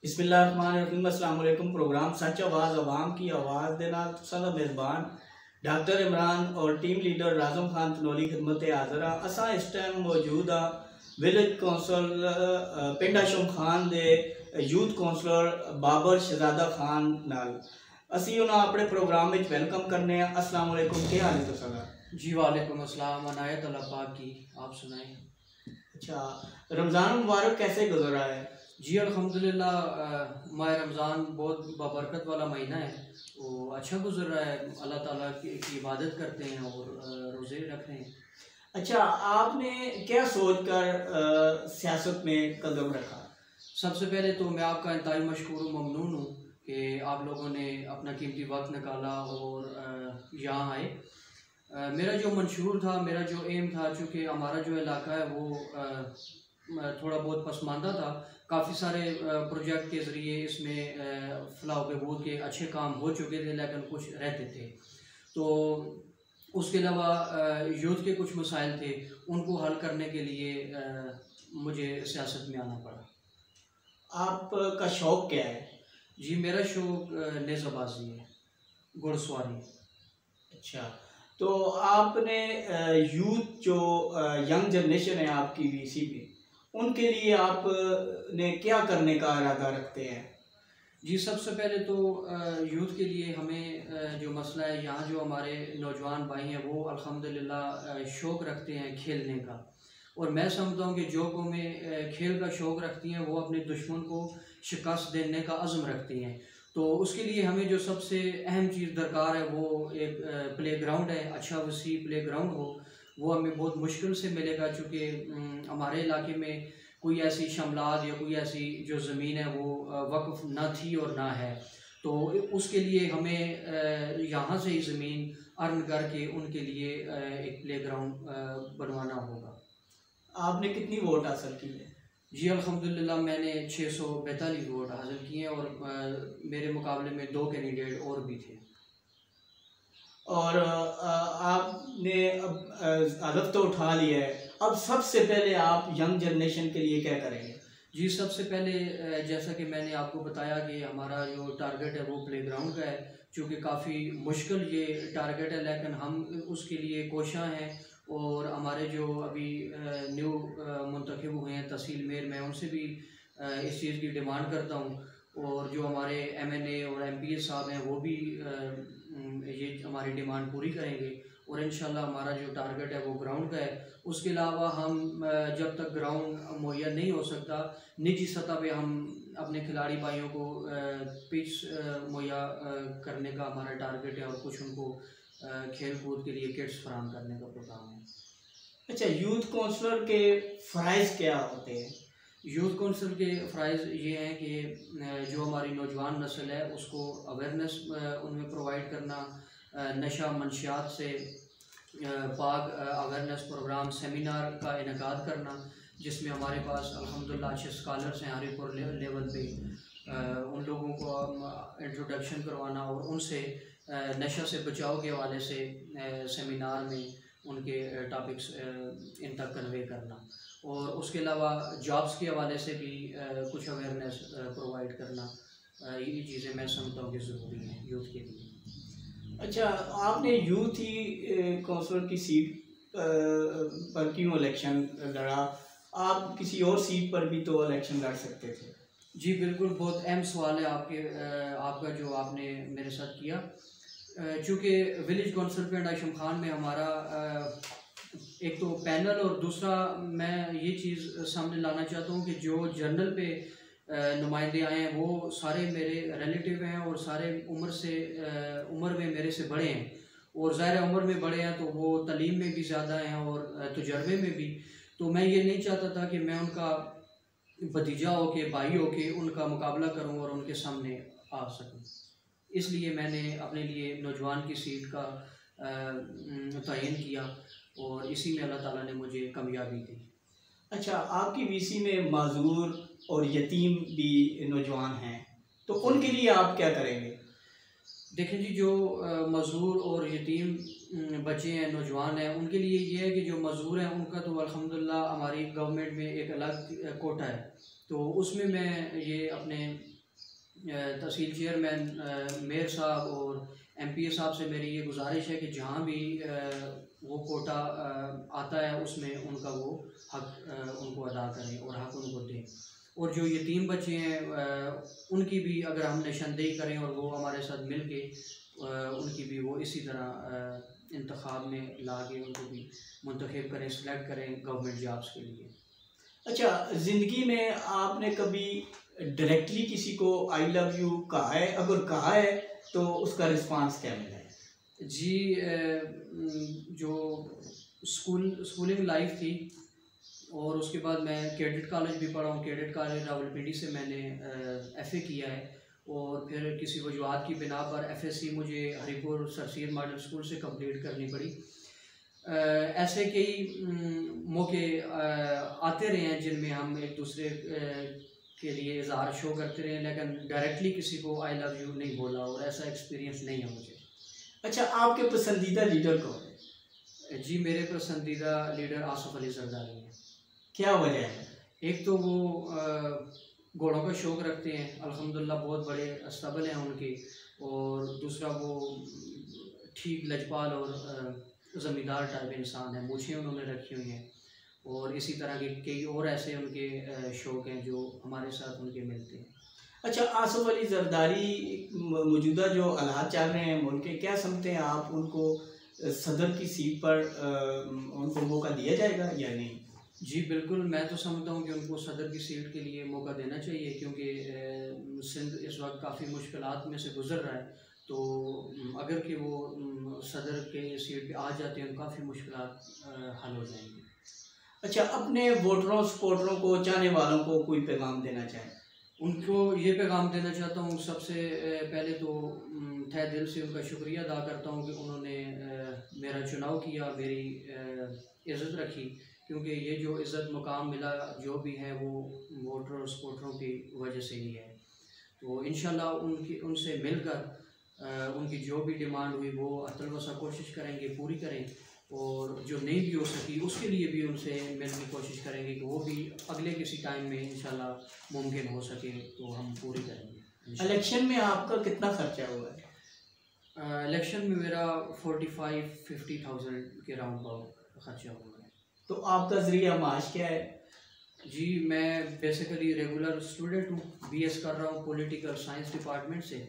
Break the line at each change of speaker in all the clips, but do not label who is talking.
बिस्मिल्लाहिर्रहमानिर्रहीम। अस्सलाम वालेकुम। प्रोग्राम सच आवाज़ अवाम की आवाज़ देना सादा मेज़बान डॉक्टर इमरान और टीम लीडर राज़म खान तनोली खिदमत हाज़रा। असा इस टाइम मौजूद हाँ विलेज कौंसल पिंड आशम खान दे यूथ कौंसलर बाबर शहजादा खान नाल असी उन्हें अपने प्रोग्राम में वेलकम करने। अस्सलाम वालेकुम, क्या हाल है तुसादा?
जी वालेकुम अस्सलाम, अनायत अल्लाह पाक की, आप सुनाएं।
अच्छा, रमज़ान मुबारक कैसे गुजरा है?
जी अल्हम्दुलिल्लाह, माह रमज़ान बहुत बबरकत वाला महीना है, वो अच्छा गुजर रहा है। अल्लाह ताला की इबादत करते हैं और रोज़े रख रहे हैं।
अच्छा, आपने क्या सोचकर सियासत में कदम रखा?
सबसे पहले तो मैं आपका इंतहाई मशकूर व ममनून हूँ कि आप लोगों ने अपना कीमती वक्त निकाला और यहाँ आए। मेरा जो मंशूर था, मेरा जो एम था, चूँकि हमारा जो इलाका है वो थोड़ा बहुत पसमानदा था, काफ़ी सारे प्रोजेक्ट के ज़रिए इसमें फलाह बहबूद के अच्छे काम हो चुके थे, लेकिन कुछ रहते थे। तो उसके अलावा यूथ के कुछ मसाइल थे, उनको हल करने के लिए मुझे सियासत में आना पड़ा।
आपका शौक़ क्या है?
जी मेरा शौक़ नेज़ाबाजी है, घुड़सवारी।
अच्छा, तो आपने यूथ जो यंग जनरेशन है आपकी वीसी में, उनके लिए आपने क्या करने का इरादा रखते हैं?
जी सबसे पहले तो यूथ के लिए हमें जो मसला है, यहाँ जो हमारे नौजवान भाई हैं वो अल्हम्दुलिल्लाह शौक़ रखते हैं खेलने का, और मैं समझता हूँ कि जो कौमें खेल का शौक़ रखती हैं वो अपने दुश्मन को शिकस्त देने का अज़्म रखती हैं। तो उसके लिए हमें जो सबसे अहम चीज़ दरकार है वो एक प्ले ग्राउंड है, अच्छा वसी प्ले ग्राउंड हो। वो हमें बहुत मुश्किल से मिलेगा, चूँकि हमारे इलाके में कोई ऐसी शमलात या कोई ऐसी जो ज़मीन है वो वक्फ़ ना थी और ना है। तो उसके लिए हमें यहाँ से ही ज़मीन अर्न करके उनके लिए एक प्ले ग्राउंड बनवाना होगा।
आपने कितनी वोट हासिल की है?
जी अल्हम्दुलिल्लाह, मैंने 642 वोट हासिल किए हैं और मेरे मुकाबले में 2 कैंडिडेट और भी थे।
और आपने अब हदफ तो उठा लिया है, अब सबसे पहले आप यंग जनरेशन के लिए क्या करेंगे?
जी सबसे पहले जैसा कि मैंने आपको बताया कि हमारा जो टारगेट है वो प्ले ग्राउंड का है, चूँकि काफ़ी मुश्किल ये टारगेट है, लेकिन हम उसके लिए कोशां हैं। और हमारे जो अभी न्यू मुंतखब हुए हैं तहसील मेयर, मैं उनसे भी इस चीज़ की डिमांड करता हूँ, और जो हमारे एमएनए और एमपीए साहब हैं वो भी ये हमारी डिमांड पूरी करेंगे, और इंशाल्लाह हमारा जो टारगेट है वो ग्राउंड का है। उसके अलावा हम जब तक ग्राउंड मुहैया नहीं हो सकता, निजी सतह पे हम अपने खिलाड़ी भाइयों को पिच मुहैया करने का हमारा टारगेट है, और कुछ उनको खेल कूद के लिए किट्स फराहम करने का प्रोग्राम है।
अच्छा, यूथ काउंसलर के फ़राइज़ क्या होते हैं?
यूथ काउंसिल के फ़राइज़ ये हैं कि जो हमारी नौजवान नस्ल है उसको अवेयरनेस उनमें प्रोवाइड करना, नशा मंशियात से पाक अवेयरनेस प्रोग्राम सेमिनार का इनेकाद करना, जिसमें हमारे पास अल्हम्दुलिल्लाह अच्छे स्कॉलर्स हैं हरीपुर लेवल पे। उन लोगों को इंट्रोडक्शन करवाना और उनसे नशा से बचाव के हवाले से सेमिनार में उनके टॉपिक्स इन तक कन्वे करना, और उसके अलावा जॉब्स के हवाले से भी कुछ अवेयरनेस प्रोवाइड करना। ये चीज़ें मैं समझता हूँ कि ज़रूरी हैं यूथ के लिए।
अच्छा, आपने यूथ ही काउंसलर की सीट पर क्यों इलेक्शन लड़ा? आप किसी और सीट पर भी तो इलेक्शन लड़ सकते थे।
जी बिल्कुल, बहुत अहम सवाल है आपका जो आपने मेरे साथ किया। चूँकि विलेज काउंसिल पिंड आशम खान में हमारा एक तो पैनल, और दूसरा मैं ये चीज़ सामने लाना चाहता हूँ कि जो जर्नल पे नुमाइंदे आए हैं वो सारे मेरे रिलेटिव हैं, और सारे उम्र में मेरे से बड़े हैं, और ज़ाहिर उम्र में बड़े हैं तो वो तालीम में भी ज़्यादा हैं और तजर्बे में भी। तो मैं ये नहीं चाहता था कि मैं उनका भतीजा हो के, भाई हो के उनका मुकाबला करूं और उनके सामने आ सकूं। इसलिए मैंने अपने लिए नौजवान की सीट का तयन किया, और इसी में अल्लाह ताला ने मुझे कामयाबी दी।
अच्छा, आपकी वीसी में माजूर और यतीम भी नौजवान हैं, तो उनके लिए आप क्या करेंगे?
देखें जी, जो मज़दूर और यतीम बच्चे हैं, नौजवान हैं, उनके लिए ये है कि जो मज़दूर हैं उनका तो अल्हम्दुलिल्लाह हमारी गवर्नमेंट में एक अलग कोटा है, तो उसमें मैं ये अपने तहसील चेयरमैन मेयर साहब और MPA साहब से मेरी ये गुजारिश है कि जहाँ भी वो कोटा आता है उसमें उनका वो हक उनको अदा करें और हक उनको दें। और जो यतीम बच्चे हैं उनकी भी अगर हम निशानदेही करें और वो हमारे साथ मिल के उनकी भी वो इसी तरह इंतखाब में ला के उनको भी मुंतखब करें, सिलेक्ट करें गवर्नमेंट जॉब्स के लिए।
अच्छा, ज़िंदगी में आपने कभी डायरेक्टली किसी को आई लव यू कहा है? अगर कहा है तो उसका रिस्पांस क्या मिला है?
जी, जो स्कूलिंग लाइफ थी और उसके बाद मैं कैडेट कॉलेज भी पढ़ा हूँ। कैडेट कॉलेज रावलपिंडी से मैंने FA किया है और फिर किसी वजूहात की बिना पर FSC मुझे Haripur sir Syed model school से कंप्लीट करनी पड़ी। ऐसे कई मौके आते रहे हैं जिनमें हम एक दूसरे के लिए इजहार शो करते रहे, लेकिन डायरेक्टली किसी को आई लव यू नहीं बोला और ऐसा एक्सपीरियंस नहीं है मुझे। अच्छा, आपके पसंदीदा लीडर कौन है? जी, मेरे पसंदीदा लीडर आसिफ अली जरदारी हैं।
क्या वजह है?
एक तो वो घोड़ों का शौक़ रखते हैं, अल्हम्दुलिल्लाह बहुत बड़े अस्तबल हैं उनके, और दूसरा वो ठीक लजपाल और ज़मींदार टाइप इंसान है, मूछें उन्होंने रखी हुई हैं, और इसी तरह के कई और ऐसे उनके शौक़ हैं जो हमारे साथ उनके मिलते हैं।
अच्छा, आसिफ अली जरदारी मौजूदा जो हालात चल रहे हैं मुल्क के, क्या समझते हैं आप उनको सदर की सीट पर उनको मौका दिया जाएगा या नहीं?
जी बिल्कुल, मैं तो समझता हूँ कि उनको सदर की सीट के लिए मौका देना चाहिए, क्योंकि सिंध इस वक्त काफ़ी मुश्किलात में से गुज़र रहा है। तो अगर कि वो सदर के सीट पे आ जाते हैं तो काफ़ी मुश्किलात हल हो जाएंगी।
अच्छा, अपने वोटरों, सपोर्टरों को, चाहने वालों को कोई पैगाम देना चाहें?
उनको ये पैगाम देना चाहता हूँ, सबसे पहले तो तहे दिल से उनका शुक्रिया अदा करता हूँ कि उन्होंने मेरा चुनाव किया, मेरी इज़्ज़त रखी, क्योंकि ये जो इज़्ज़त मुकाम मिला जो भी है वो वोटर और सपोर्टरों की वजह से ही है। तो इंशाल्लाह उनसे मिलकर उनकी जो भी डिमांड हुई वो अतल वसा कोशिश करेंगे, पूरी करें, और जो नहीं भी हो सकी उसके लिए भी उनसे मिलने की कोशिश करेंगे कि वो भी अगले किसी टाइम में इंशाल्लाह मुमकिन हो सके तो हम पूरी करेंगे।
इलेक्शन में आपका कितना खर्चा हुआ है?
इलेक्शन में मेरा 45-50,000 के राउंड अबाउट खर्चा हुआ है।
तो आपका ज़रिया माश क्या है?
जी, मैं बेसिकली रेगुलर स्टूडेंट हूँ, BS कर रहा हूँ पॉलिटिकल साइंस डिपार्टमेंट से,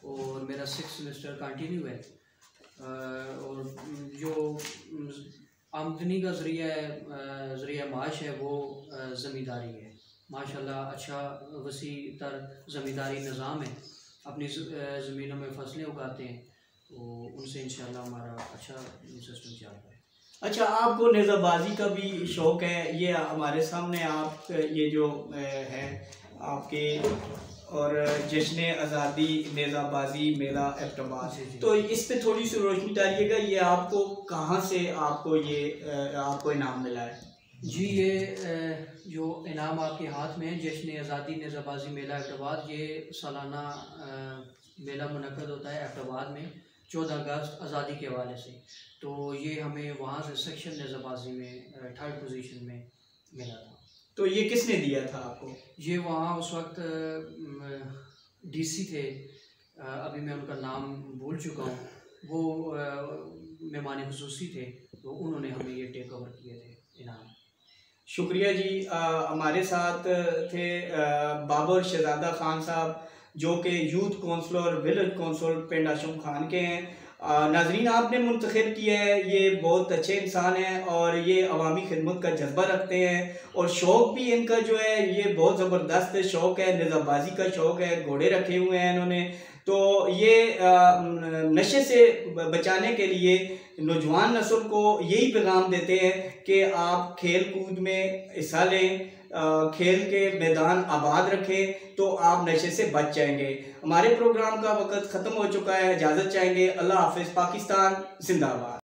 और मेरा 6th सेमेस्टर कंटिन्यू है। और जो आमदनी का ज़रिया माश है वो ज़मींदारी है। माशाल्लाह अच्छा वसी तर ज़मींदारी निज़ाम है, अपनी ज़मीनों में फसलें उगाते हैं, तो उनसे इंशाल्लाह हमारा अच्छा सिस्टम चल रहा है।
अच्छा, आपको नेज़ाबाजी का भी शौक़ है? ये हमारे सामने आप ये जो है आपके और जश्न आज़ादी नेज़ाबाजी मेला एबटाबाद, तो इस पे थोड़ी सी रोशनी डालिएगा। ये आपको कहाँ से आपको इनाम मिला है?
जी, ये जो इनाम आपके हाथ में है, जश्न आज़ादी नेज़ाबाजी मेला एबटाबाद, ये सालाना मेला मुनक़्क़द होता है एबटाबाद में 14 अगस्त आज़ादी के हवाले से। तो ये हमें वहाँ से सेक्शन नेज़ाबाजी में 3rd पोजीशन में मिला था।
तो ये किसने दिया था आपको?
ये वहाँ उस वक्त DC थे, अभी मैं उनका नाम भूल चुका हूँ, वो मेहमान खुसूसी थे, तो उन्होंने हमें ये टेक ओवर किए थे इनाम।
शुक्रिया जी। हमारे साथ थे बाबर शहजादा खान साहब, जो कि यूथ काउंसलर विलेज काउंसिल पिंड आशम खान के हैं। नाजरीन, आपने मुंतखब किया है, ये बहुत अच्छे इंसान हैं और ये अवामी खिदमत का जज्बा रखते हैं, और शौक़ भी इनका जो है ये बहुत ज़बरदस्त शौक़ है, नेज़ाबाजी का शौक़ है, घोड़े रखे हुए हैं इन्होंने। तो ये नशे से बचाने के लिए नौजवान नस्ल को यही पैगाम देते हैं कि आप खेल कूद में हिस्सा लें, खेल के मैदान आबाद रखें, तो आप नशे से बच जाएंगे। हमारे प्रोग्राम का वक्त ख़त्म हो चुका है, इजाज़त चाहेंगे। अल्लाह हाफ़िज़। पाकिस्तान जिंदाबाद।